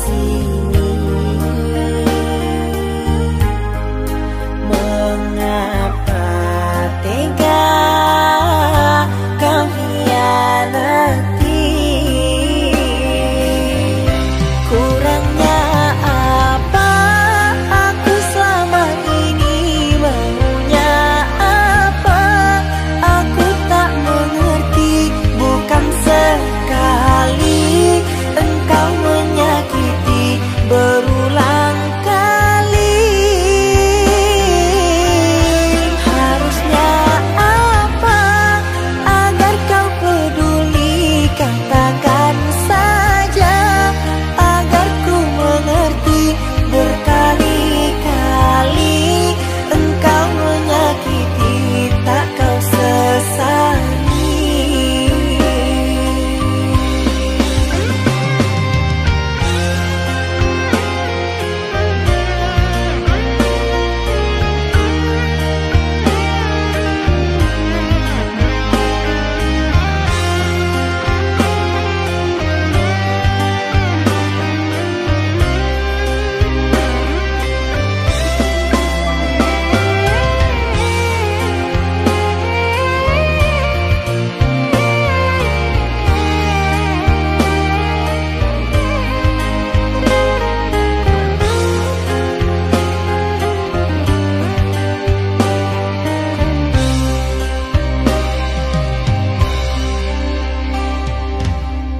sini. Mengapa tega kau hianati? Kurangnya apa aku selama ini? Maunya apa aku tak mengerti. Bukan sekali engkau menyakiti, berulang kali. Harusnya apa agar kau peduli? Katakan saja agar ku mengerti. Berkali-kali engkau menyakiti, tak kau sesali.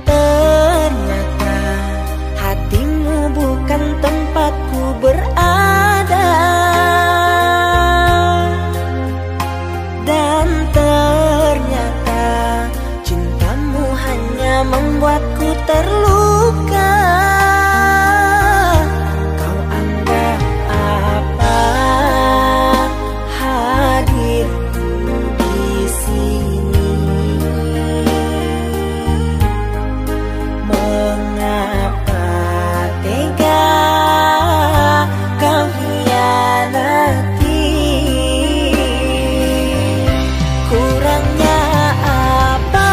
Ternyata hatimu bukan tempatku berada, dan ternyata cintamu hanya membuatku terluka. Kau anggap apa hadirku di sini? Mengapa tega kau hianati? Kurangnya apa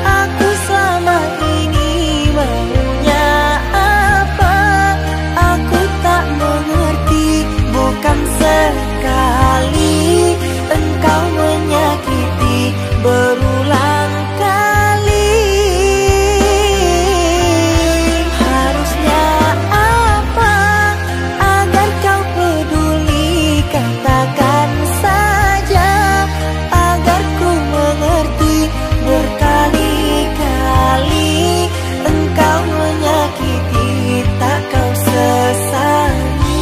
aku selama ini? Maunya apa aku tak mengerti. Bukan sekali engkau menyakiti, berulang kali. Harusnya apa agar kau peduli? Katakan saja agar ku mengerti. Berkali-kali engkau menyakiti, tak kau sesali.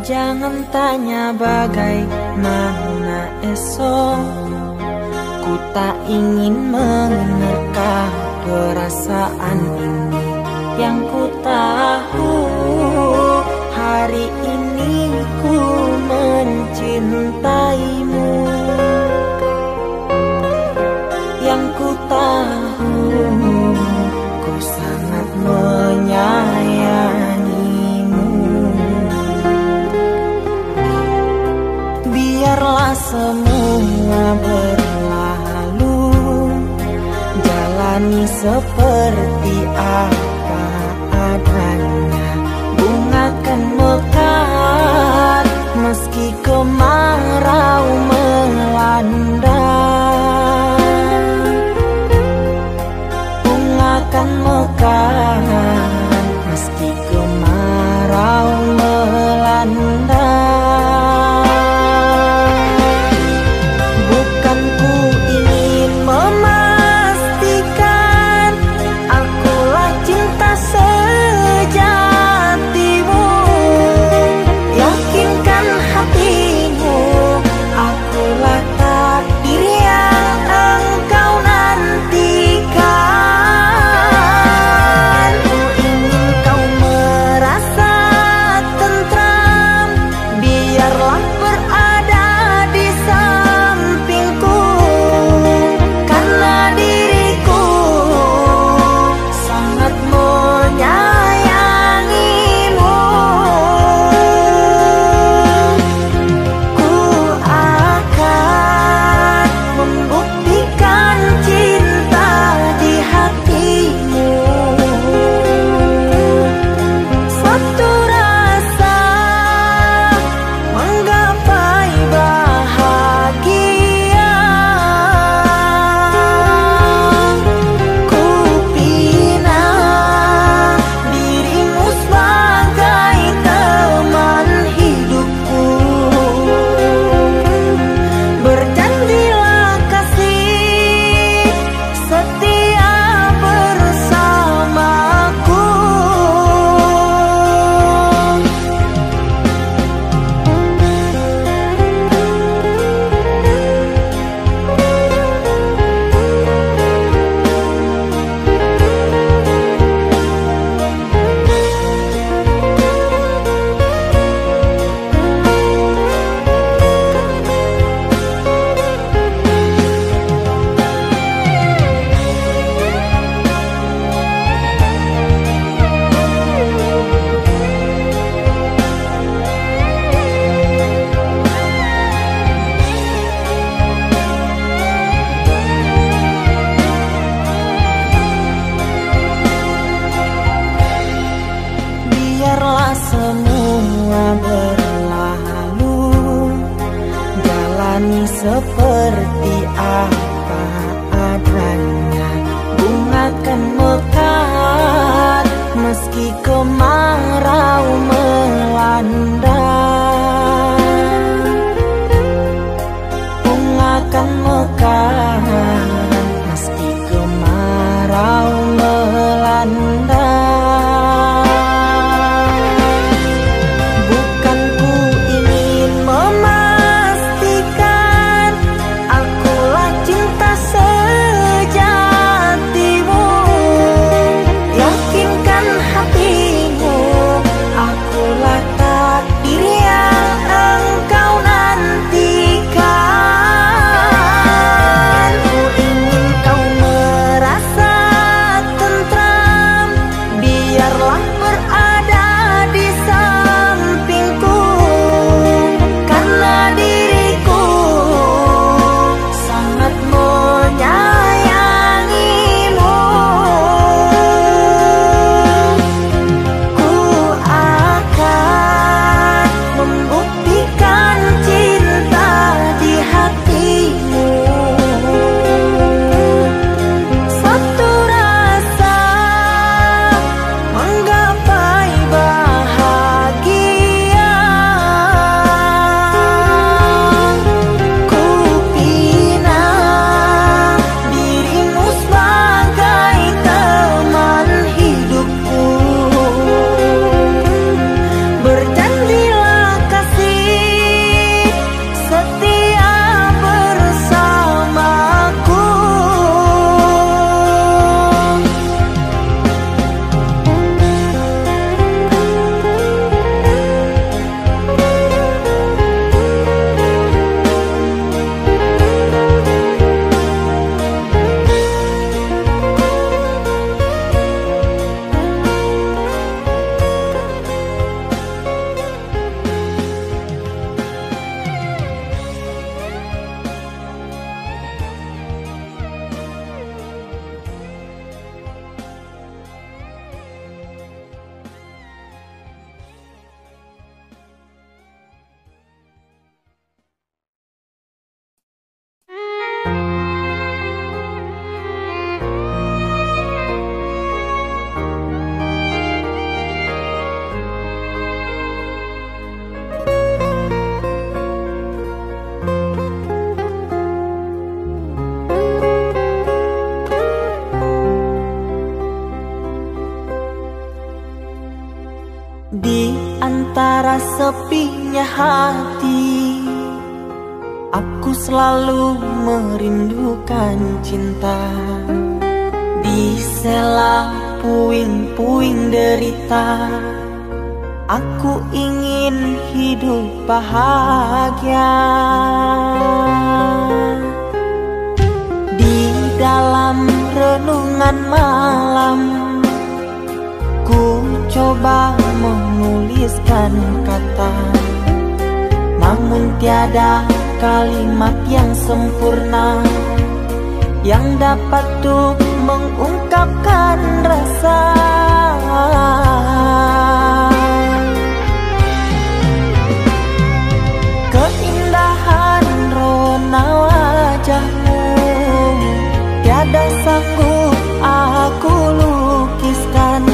Jangan tanya bagaimana esok, ku tak ingin menerka perasaan ini. Yang ku tahu hari ini ku mencintaimu. Yang ku tahu ku sangat menyayangimu. Biarlah semua berlalu, jalani seperti apa adanya. Bunga kan mekar meski kemarau melanda. seperti apa adanya. Bunga kan mekar meski kemarau melanda. Bunga kan mekar meski kemarau melanda. Bukan ku ingin memastikan akulah cinta sejatimu. Yakinkan hatimu, akulah takdir yang engkau nantikan. Ku ingin kau merasa tentram, biarlah berada di sampingku, karena diriku sangat menyayangimu. Ku akan membuktikan cinta di hatimu. Satu rasa menggapai bahagia. Ku pinang dirimu sebagai teman hidupku. Berjanjilah kasih setia bersamaku. Di antara sepinya hati, aku selalu merindukan cinta. Di sela puing-puing derita, aku ingin hidup bahagia. Di dalam renungan malam, ku coba menuliskan kata, namun tiada kalimat yang sempurna yang dapat tuh mengungkapkan rasa. Keindahan rona wajahmu tiada sanggup aku lukiskan,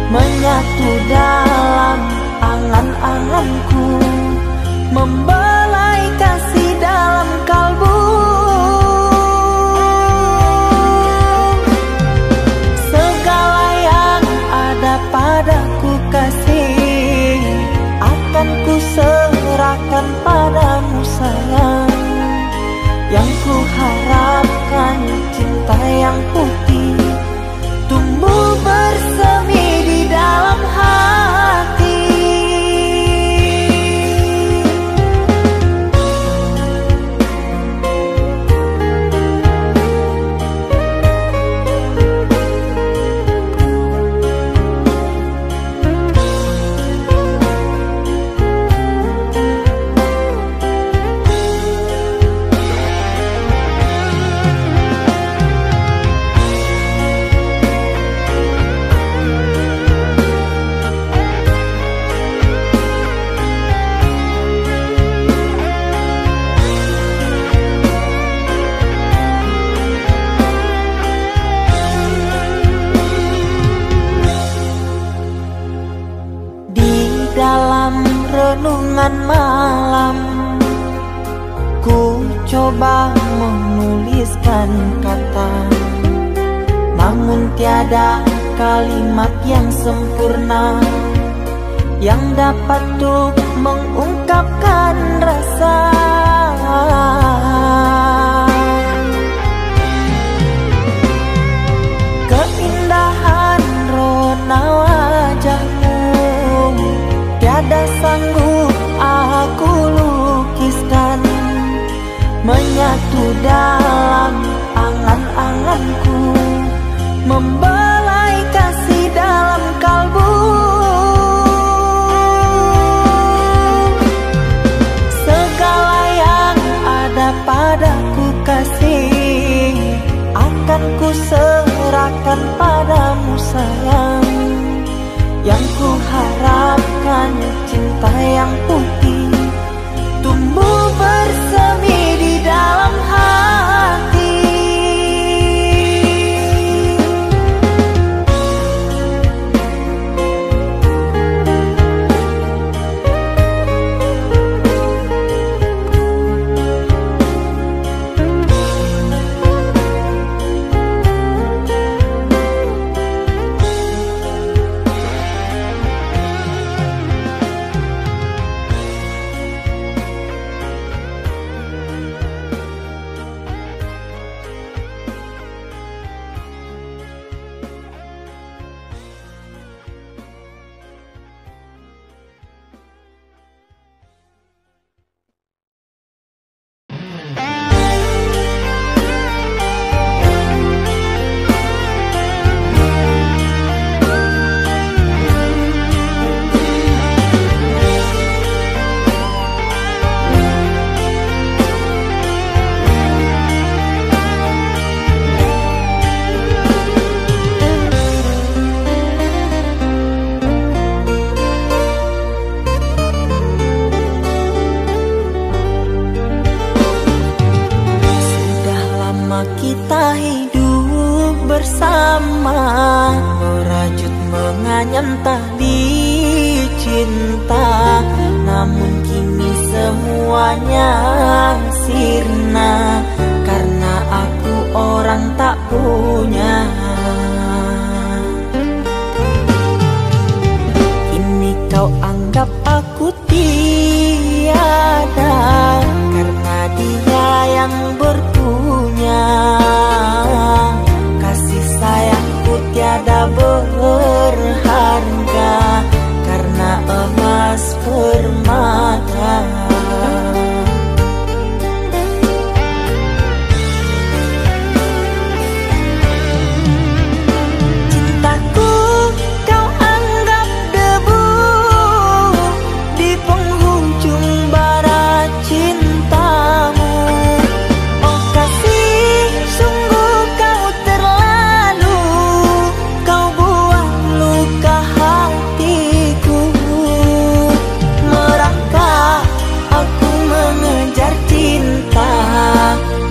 menyatu dalam angan-anganku, membelai kasih dalam kalbu. Segala yang ada padaku kasih, akan ku serahkan padamu sayang. Yang ku harapkan cinta yang putih tumbuh bersemi di dalam hati. mencoba menuliskan kata, namun tiada kalimat yang sempurna yang dapat untuk mengungkapkan rasa. Keindahan rona wajahmu tiada sanggup aku lukiskan, menyatu dalam angan-anganku, membelai kasih dalam kalbu. Segala yang ada padaku kasih, akan ku serahkan padamu sayang. Yang ku harapkan cinta yang putih tumbuh bersemi di dalam hati. Kita hidup bersama, merajut menganyam tali cinta, namun kini semuanya sirna karena aku orang tak punya. Kini kau anggap aku tiada karena dia yang berpunya. Kasih sayangku tiada berharga karena emas permata. Cintaku kau anggap debu di penghujung bara cintamu. Oh kasih, sungguh kau terlalu, kau buat luka hatiku. Merangkak aku mengejar cinta,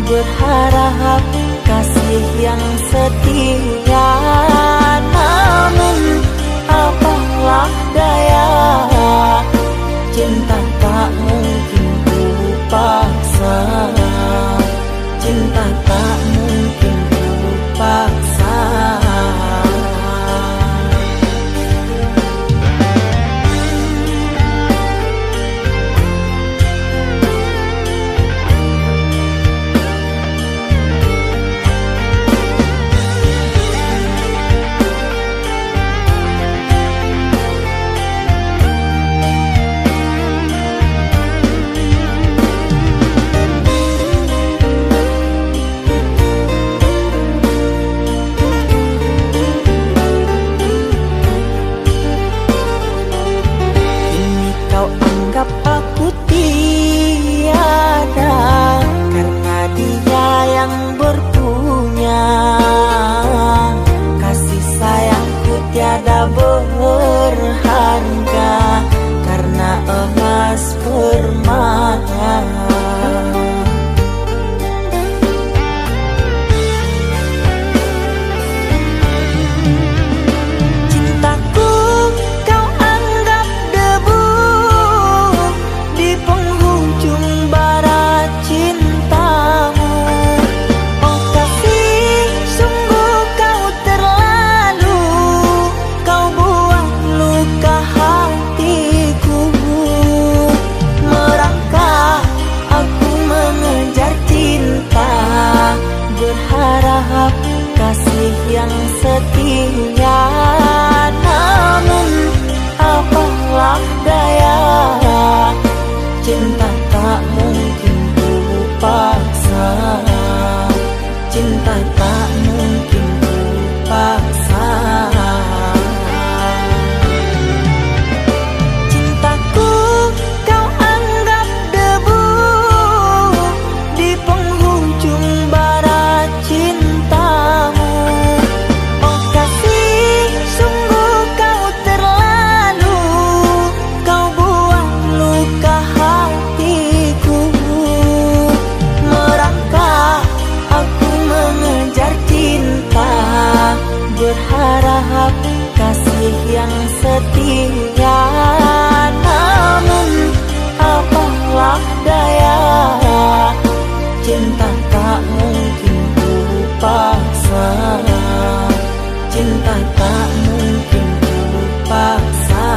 berharap kasih yang setia. Namun apalah daya, cinta tak mungkin ku paksa. Cinta tak mungkin ku paksa. cinta tak mungkin ku paksa. Cintaku kau anggap debu di penghujung bara cintamu. Oh kasih, sungguh kau terlalu, kau buat luka hatiku. Merangkak aku mengejar cinta, berharap kasih yang setia. Namun apalah daya, cinta tak mungkin ku paksa. Cinta tak mungkin ku paksa.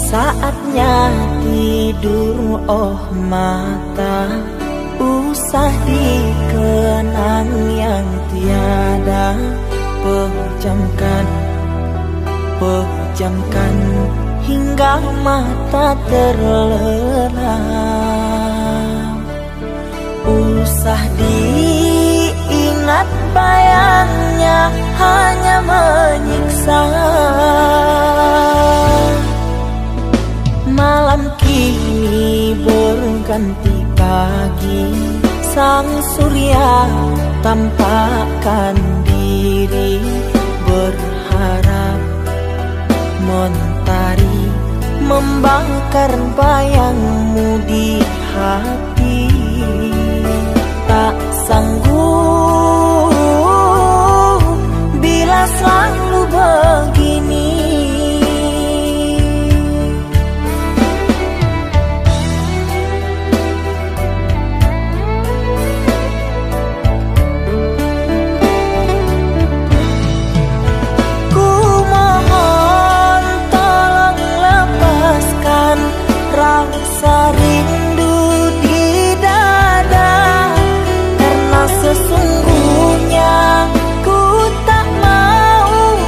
Saatnya tidur, oh mata, usah dikenang yang tiada. Pejamkan, pejamkan hingga mata terlelap. Usah diingat bayangnya, hanya menyiksa. Malam kini berganti pagi, sang surya tampakkan diri. Berharap mentari membakar bayangmu di hati. Tak sanggup bila selalu begini. Rasa rindu di dada, karena sesungguhnya ku tak mau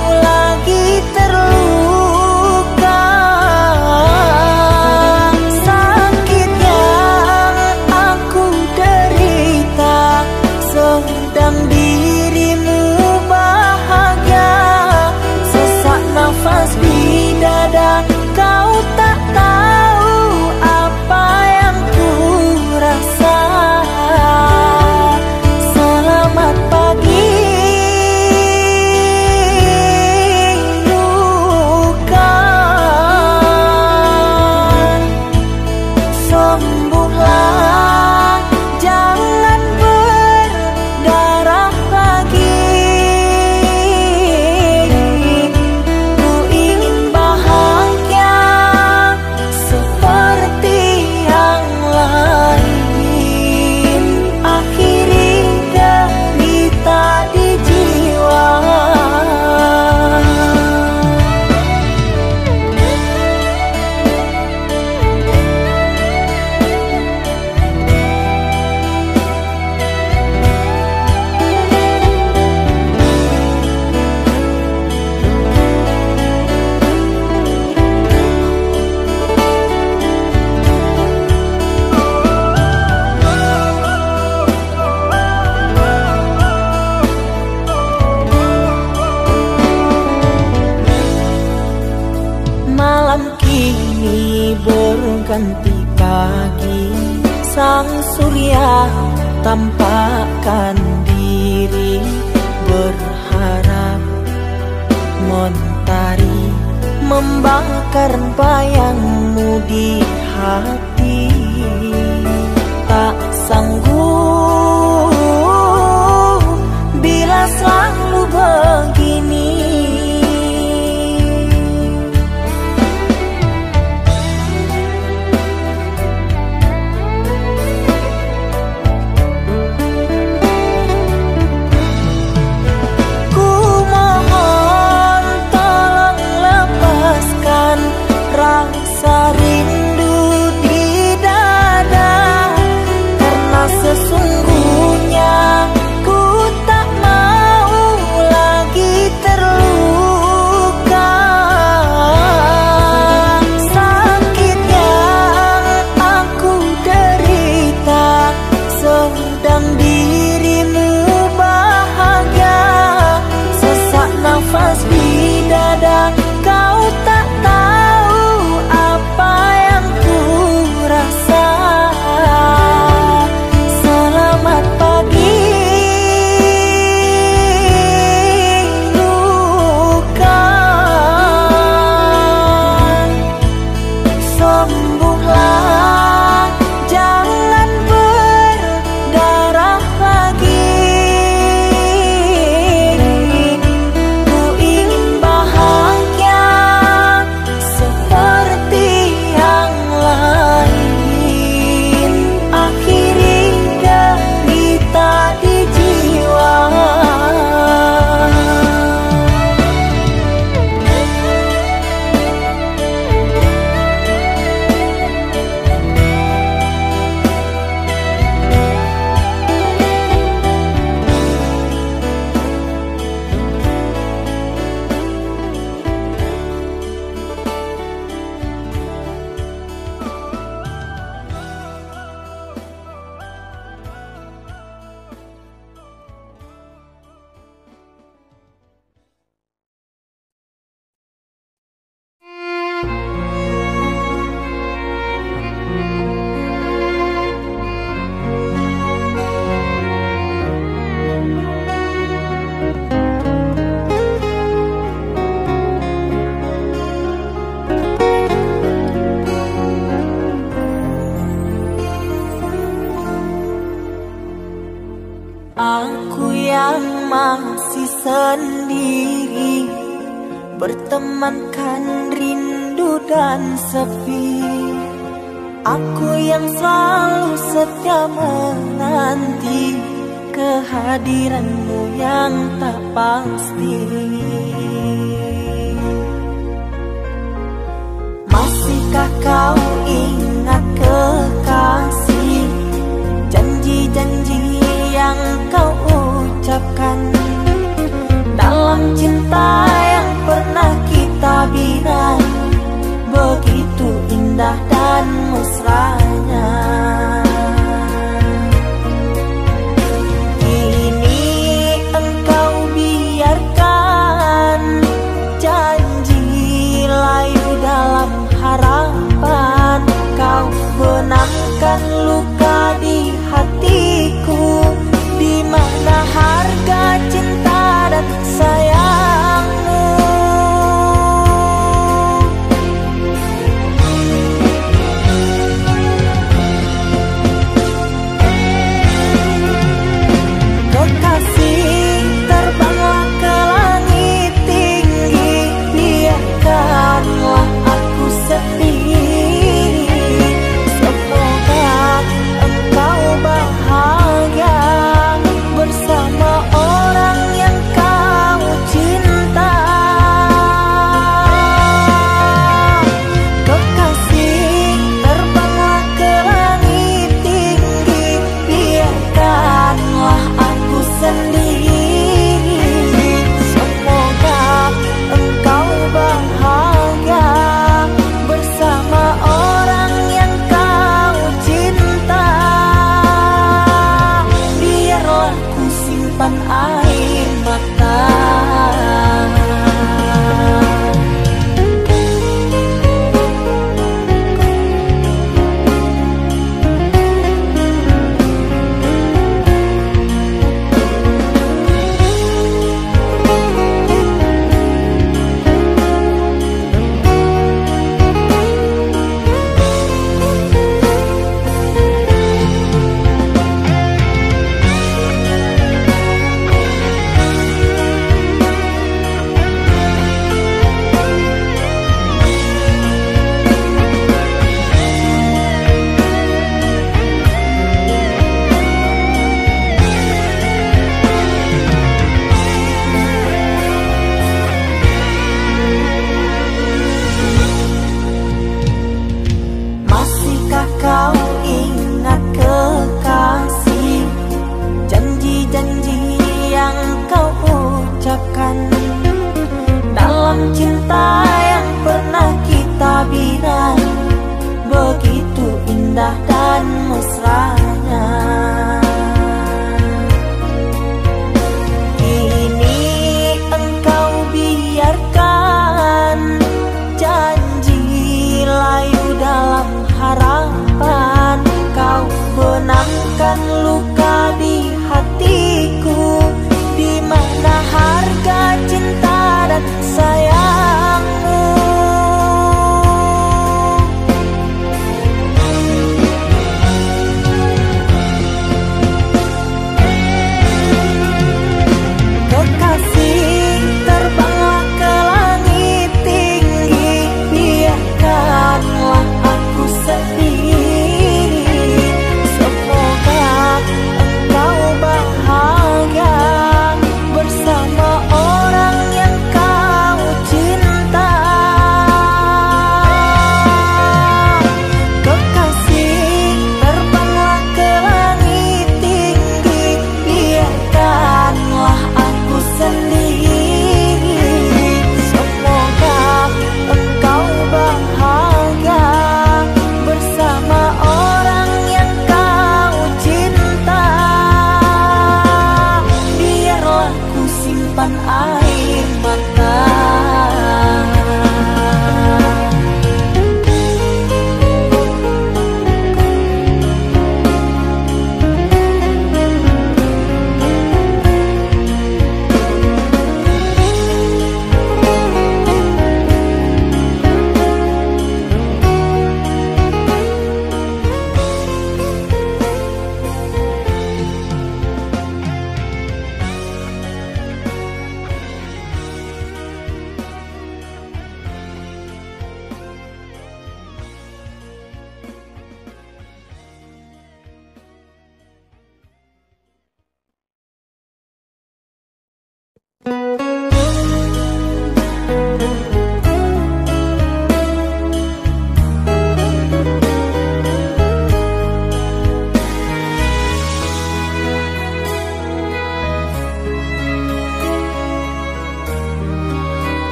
malam kini berganti pagi, sang surya tampakkan diri, berharap mentari membakar bayangmu di hati. Tak sanggup bila selalu begini. Rasa rindu di dada, karena sesungguhnya ku tak mau lagi terluka. Sakit yang aku derita, sedang dirimu bahagia. Sesak nafas di dada, kau tak tahu apa yang ku rasa. Selamat pagi luka, sembuhlah, jangan berdarah lagi. Ku ingin bahagia seperti yang lain, akhiri derita di jiwa. Aku yang masih sendiri, bertemankan rindu dan sepi. Aku yang selalu setia menanti kehadiranmu yang tak pasti. Masihkah kau ingat kekasih, janji-janji yang kau ucapkan dalam cinta yang pernah kita bina, begitu indah dan mesranya. Kini engkau biarkan janji layu dalam harapan.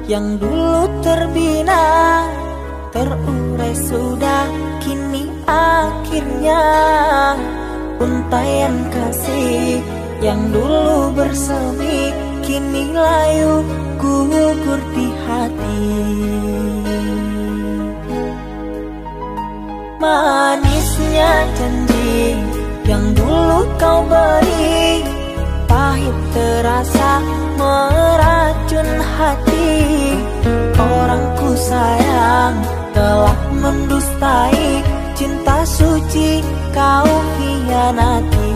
yang dulu terbina, terurai sudah kini akhirnya. Untaian kasih yang dulu bersemi, kini layu gugur di hati. Manisnya janji yang dulu kau beri, pahit terasa meracun hati. Orangku sayang telah mendustai, cinta suci kau hianati.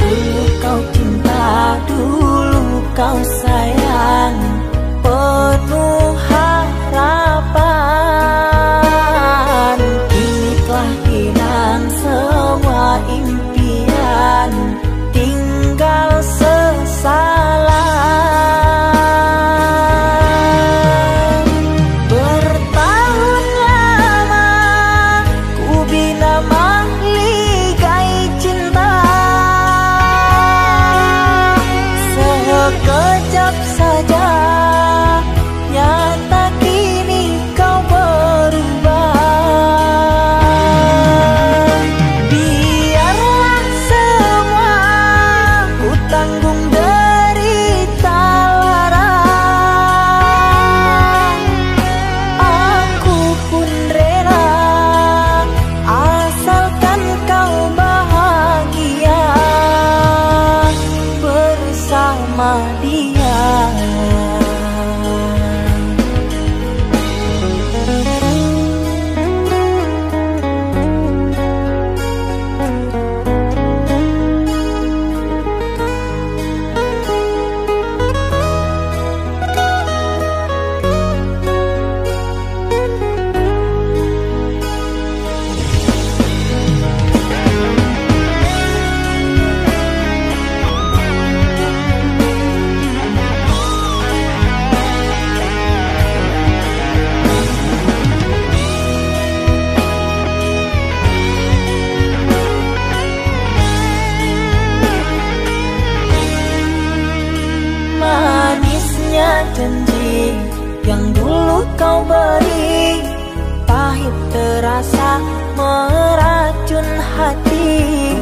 Dulu kau cinta, dulu kau sayang, penuh harapan. Kini telah hilang semua impian, tinggal sesalan. Bertahun lama ku bina mahligai cinta, sekejap saja nyata kini kau berubah. Biarlah semua ku tanggung derita lara, aku pun rela asalkan kau bahagia bersama dia. Manisnya janji yang dulu kau beri, pahit terasa meracun hati.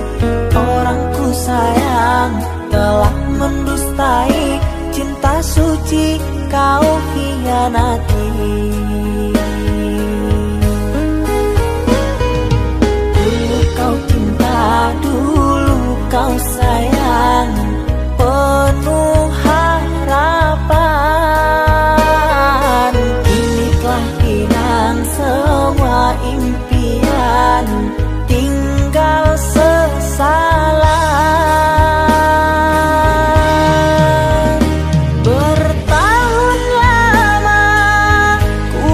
Orangku sayang telah mendustai, cinta suci kau hianati. Dulu kau cinta, dulu kau sayang, penuh harapan. Kini telah hilang semua impian, tinggal sesalan. Bertahun lama ku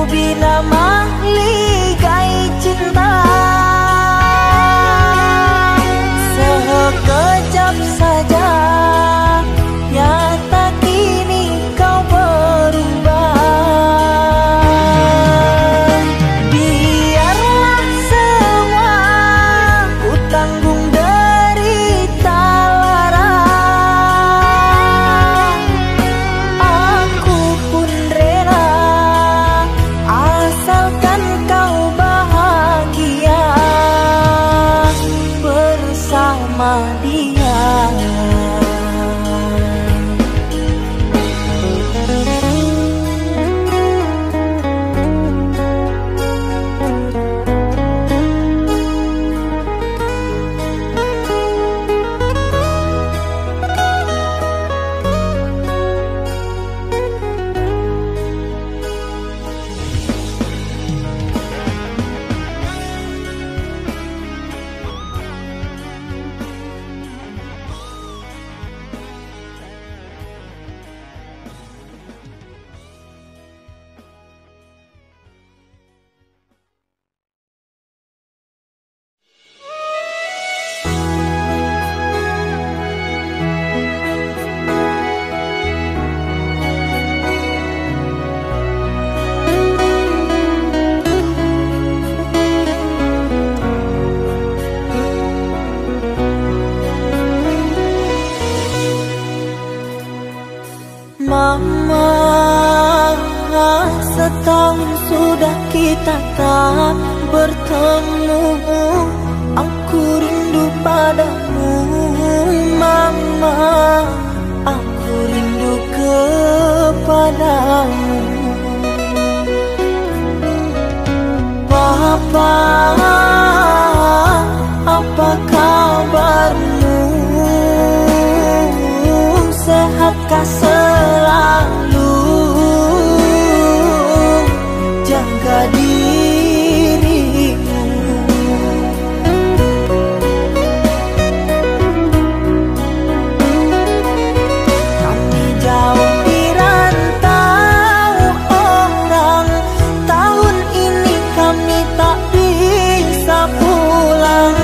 kita tak bertemu, aku rindu padamu mama, aku rindu kepadamu. Papa, apa kabarmu? Sehatkah selalu? Jaga dirimu. Kami jauh di rantau orang, tahun ini kami tak bisa pulang.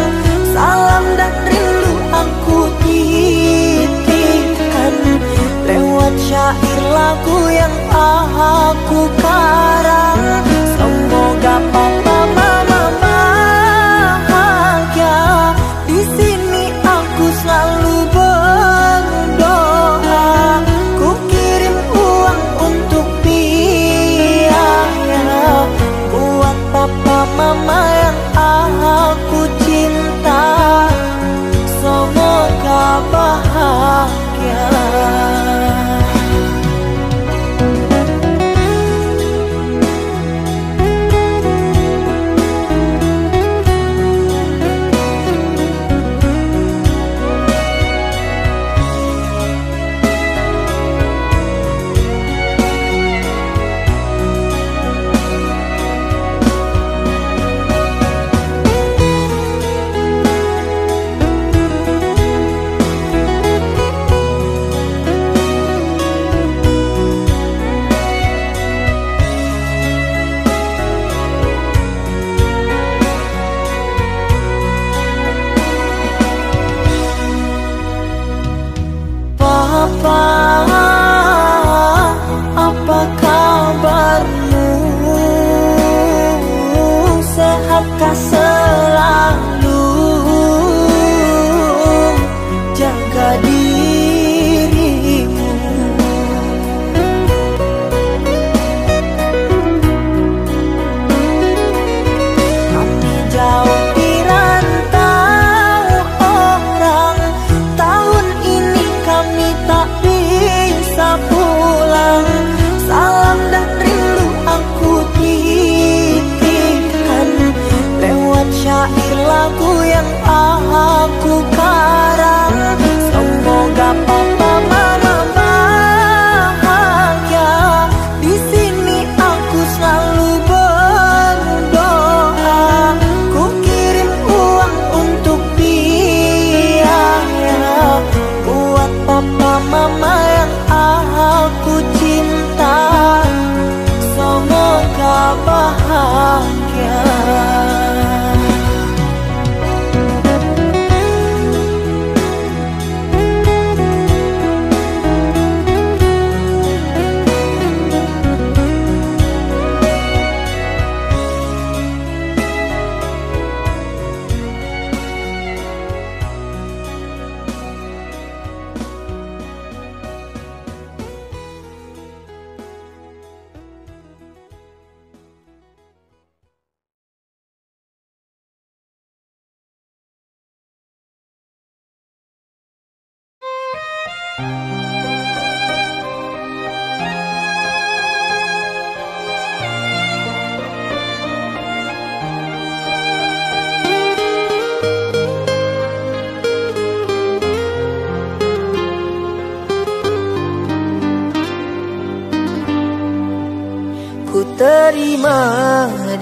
Salam dan rindu aku titipkan lewat syair lagu yang aku karang. Semoga papa mama bahagia. Di sini aku selalu berdoa. Ku kirim uang untuk biaya buat papa mama yang aku cinta. Semoga bahagia. Papa, apa kabarmu? Sehatkah selalu? Jaga dirimu. Kami jauh di rantau orang, tahun ini kami tak bisa pulang. Salam dan rindu aku titipkan lewat syair lagu yang aku karang. Semoga papa mama bahagia. Di sini aku selalu berdoa. Ku kirim uang untuk biaya buat papa mama yang aku cinta. Semoga bahagia. Ku terima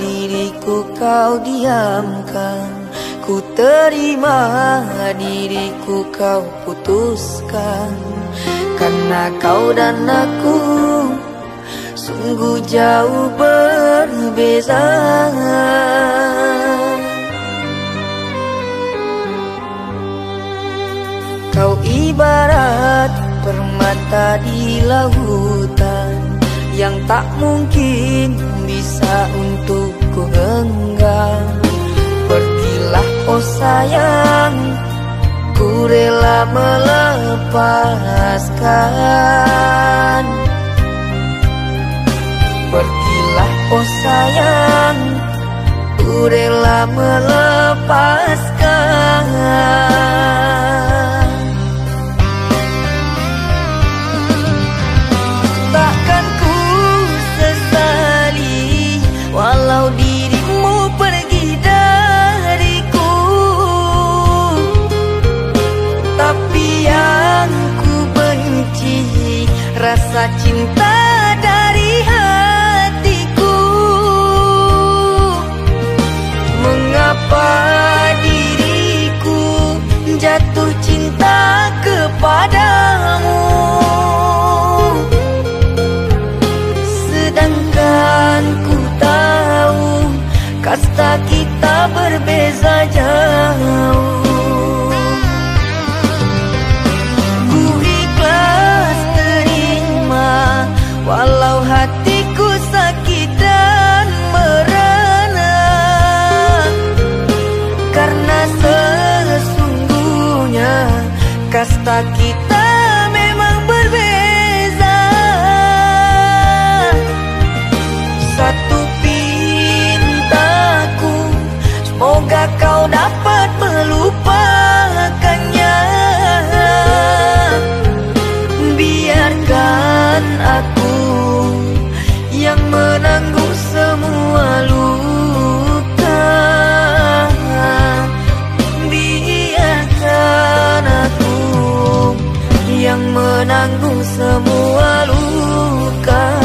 diriku kau diamkan, ku terima diriku kau putuskan. Karena kau dan aku sungguh jauh berbeza. Kau ibarat permata di lautan yang tak mungkin bisa untuk ku genggam. Pergilah oh sayang, ku rela melepaskan. Pergilah oh sayang, ku rela melepaskan. Takkan ku sesali walau dirimu pergi dariku, tapi yang ku benci rasa cinta dari hatiku. Mengapa diriku jatuh cinta kepadamu, sedangkan ku tahu kasta kita berbeza jauh. Ku ikhlas terima walau hatiku sakit dan merana, karena sesungguhnya kasta kita memang berbeza. Satu pintaku, semoga kau dapat melupakannya. Biarkan aku yang menanggung semua luka. Biarkan aku yang menanggung semua luka.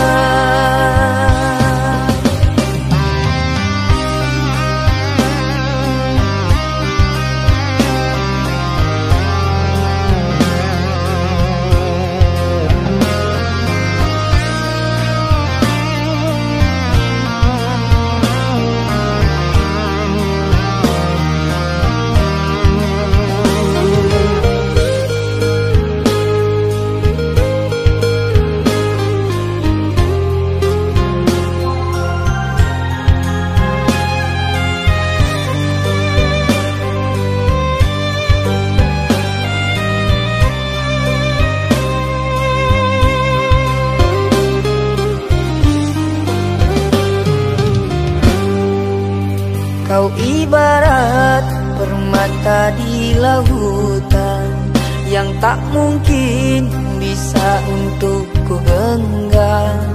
Kau ibarat permata di lautan yang tak mungkin bisa untuk ku genggam.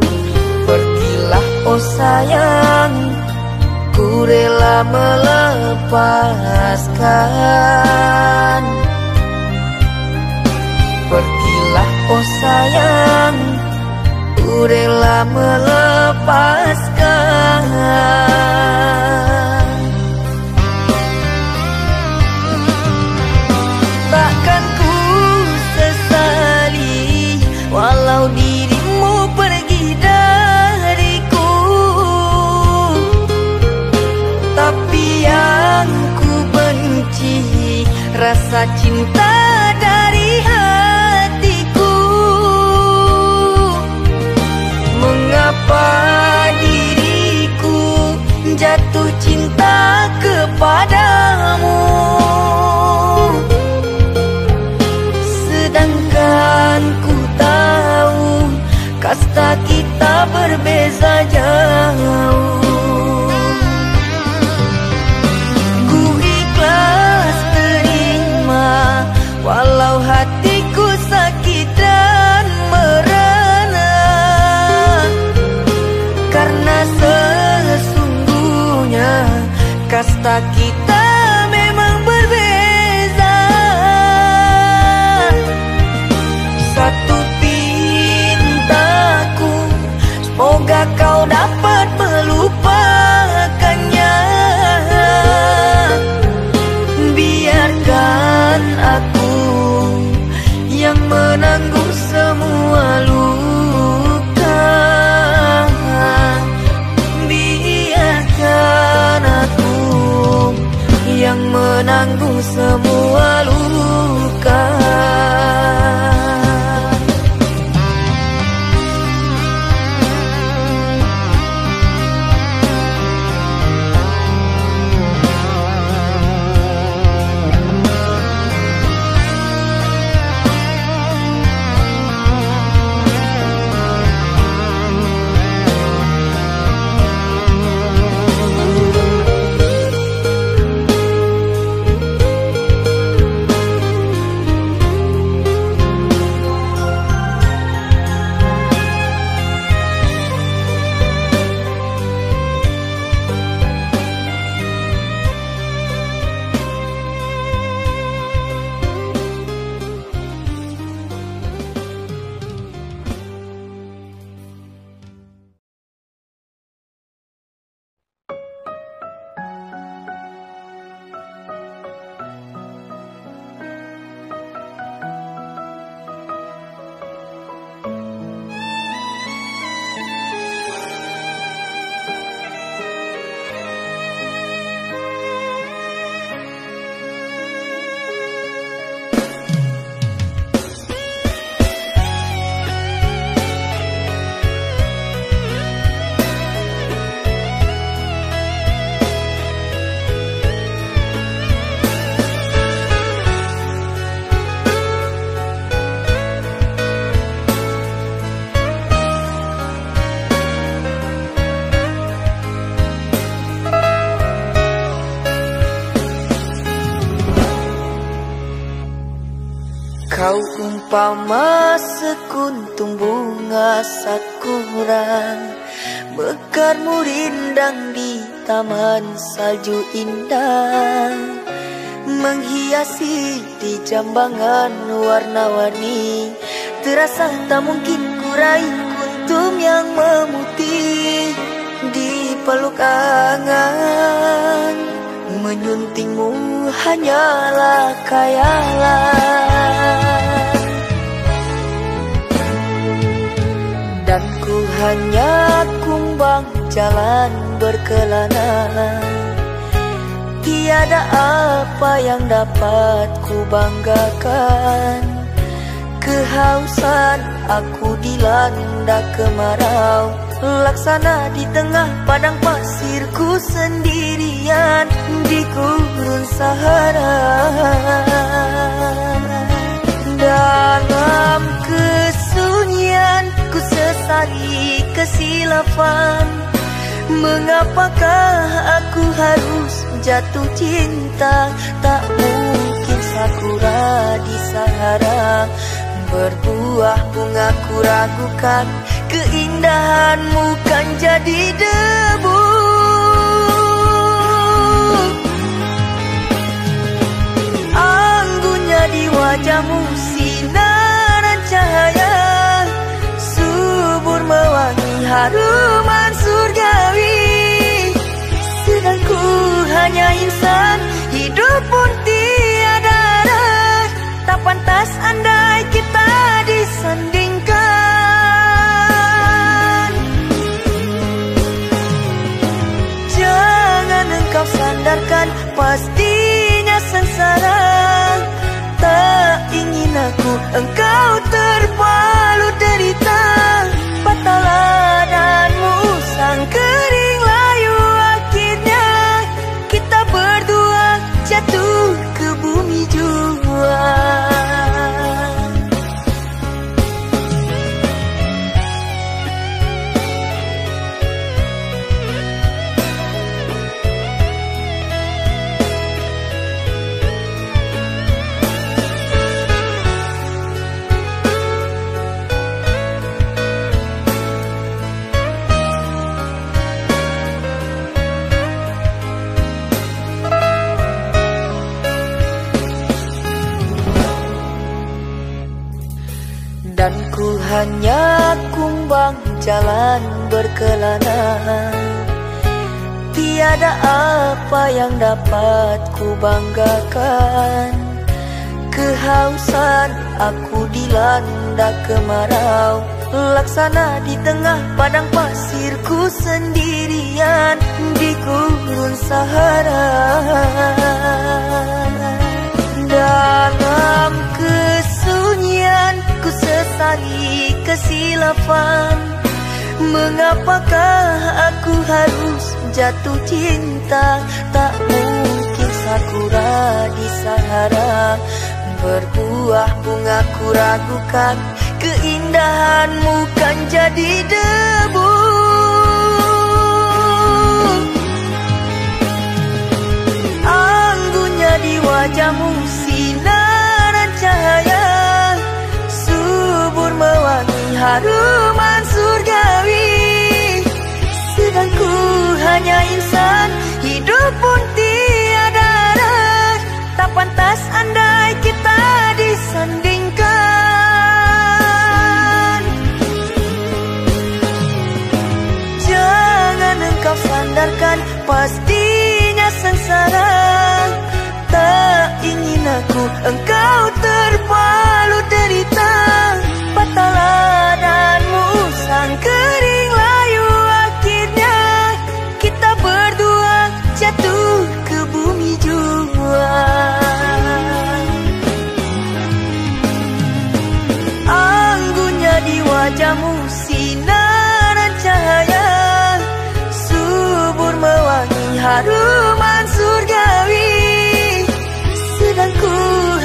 Pergilah oh sayang, ku rela melepaskan. Pergilah oh sayang, ku rela melepaskan. Takkan ku sesali walau dirimu pergi dariku, tapi yang ku benci rasa cinta dari hatiku. Mengapa diriku jatuh cinta kepadamu, sedangkan ku tahu kasta kita berbeza jauh. Ku ikhlas terima walau hatiku sakit dan merana, karena sesungguhnya kasta kita memang berbeza. Satu pintaku, semoga kau dapat melupakannya. Biarkan aku yang menanggung semua luka. Biarkan aku yang menanggung semua luka. Kau umpama sekuntum bunga sakura, mekarmu rindang di taman salju indah, menghiasi di jambangan warna-warni. Terasa tak mungkin kurai kuntum yang memutih di peluk angan. Menyuntingmu hanyalah khayalan, dan ku hanya kumbang jalan berkelana. Tiada apa yang dapat ku banggakan. Kehausan aku dilanda kemarau, laksana di tengah padang pasirku sendirian di gurun Sahara. Dalam kesunyian ku sesali kesilafan. Mengapakah aku harus jatuh cinta? Tak mungkin sakura di Sahara berbuah bunga, ku ragukan keindahanmu kan jadi debu. Anggunnya di wajahmu sinaran cahaya, subur mewangi haruman surgawi. Sedang ku hanya insan, hidup pun tiada arah. Tak pantas andai kita disandingkan. Jangan engkau sandarkan, pastinya sengsara. Tak ingin aku engkau terpalu derita. Patahlah dan musang kering layu, akhirnya kita berdua jatuh ke bumi jua. Dan ku hanya kumbang jalan berkelana. Tiada apa yang dapat ku banggakan. Kehausan aku dilanda kemarau, laksana di tengah padang pasirku sendirian di gurun Sahara. Dalam kesunyian ku sesali kesilafan. Mengapakah aku harus jatuh cinta? Tak mungkin sakura di Sahara berbuah bunga, ku ragukan keindahanmu kan jadi debu. Anggunnya di wajahmu sinaran cahaya, subur mewangi haruman surgawi. Sedang ku hanya insan, hidup pun tiada arah. Tak pantas andai kita disandingkan. Jangan engkau sandarkan, pastinya sengsara. Tak ingin aku engkau terpalu derita. Patahlah dan musang kering layu, akhirnya kita berdua jatuh ke bumi jua. Anggunnya di wajahmu sinaran cahaya, subur mewangi haruman surgawi. Sedang ku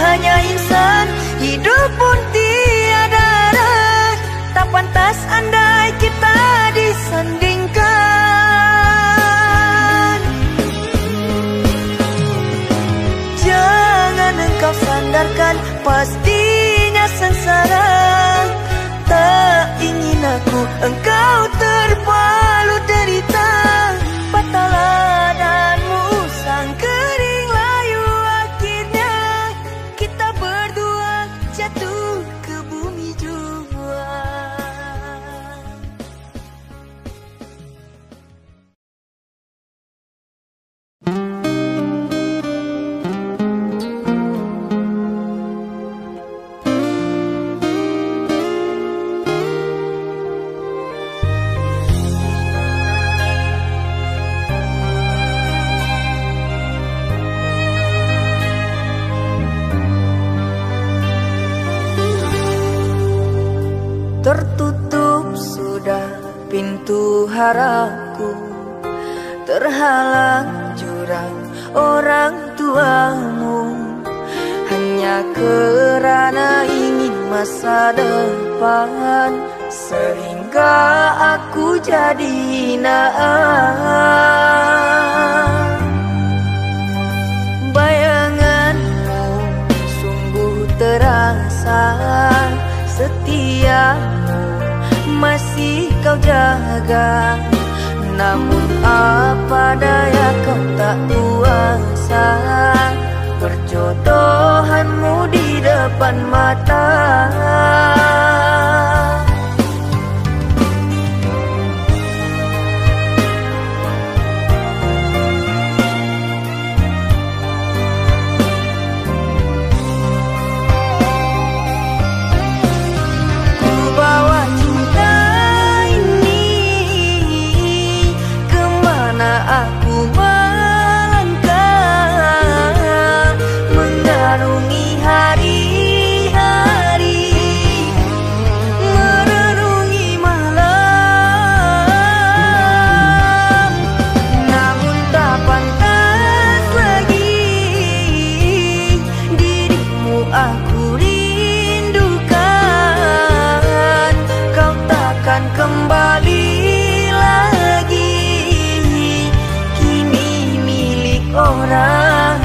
hanya insan, hidup pun tiada arah. Tak pantas andai kita disandingkan. Jangan engkau sandarkan, pastinya engkau terpalut derita. Patahlah danmu sang kering layu, akhirnya kita berdua jatuh ke bumi jua. Tertutup sudah pintu harapku, terhalang jurang orang tuamu, hanya kerana ingin masa depan, sehingga aku jadi hinaan. Bayanganmu sungguh terasa, setiamu masih kau jaga. Namun apa daya kau tak kuasa, perjodohanmu di depan mata. Aku melangkah mengarungi hari-hari, merenungi malam. Namun tak pantas lagi dirimu aku rindukan. Kau takkan kembali lagi orang.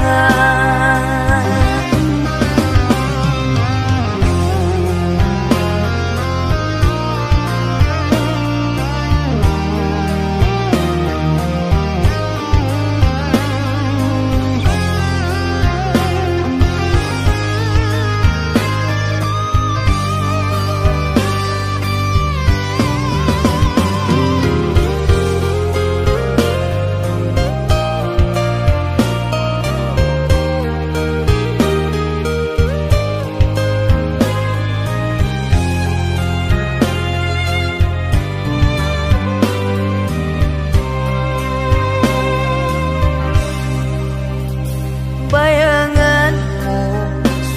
Bayanganmu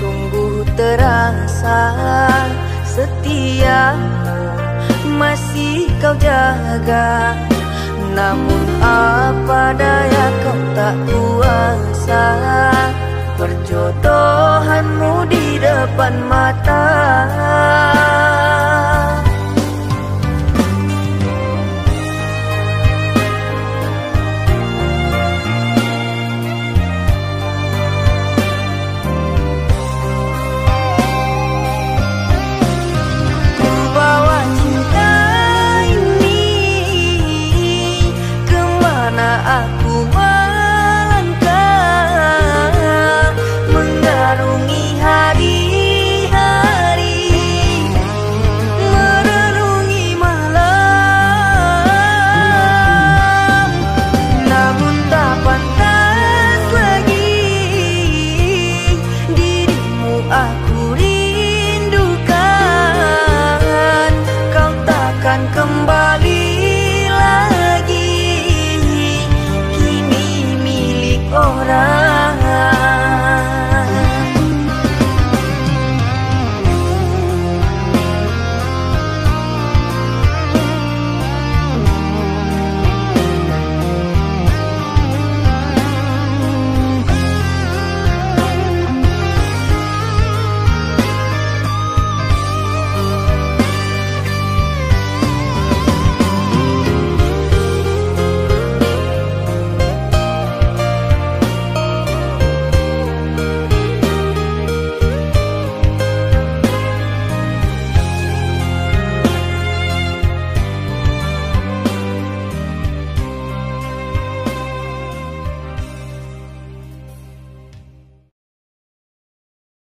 sungguh terasa, setiamu masih kau jaga. Namun apa daya kau tak kuasa, perjodohanmu di depan mata.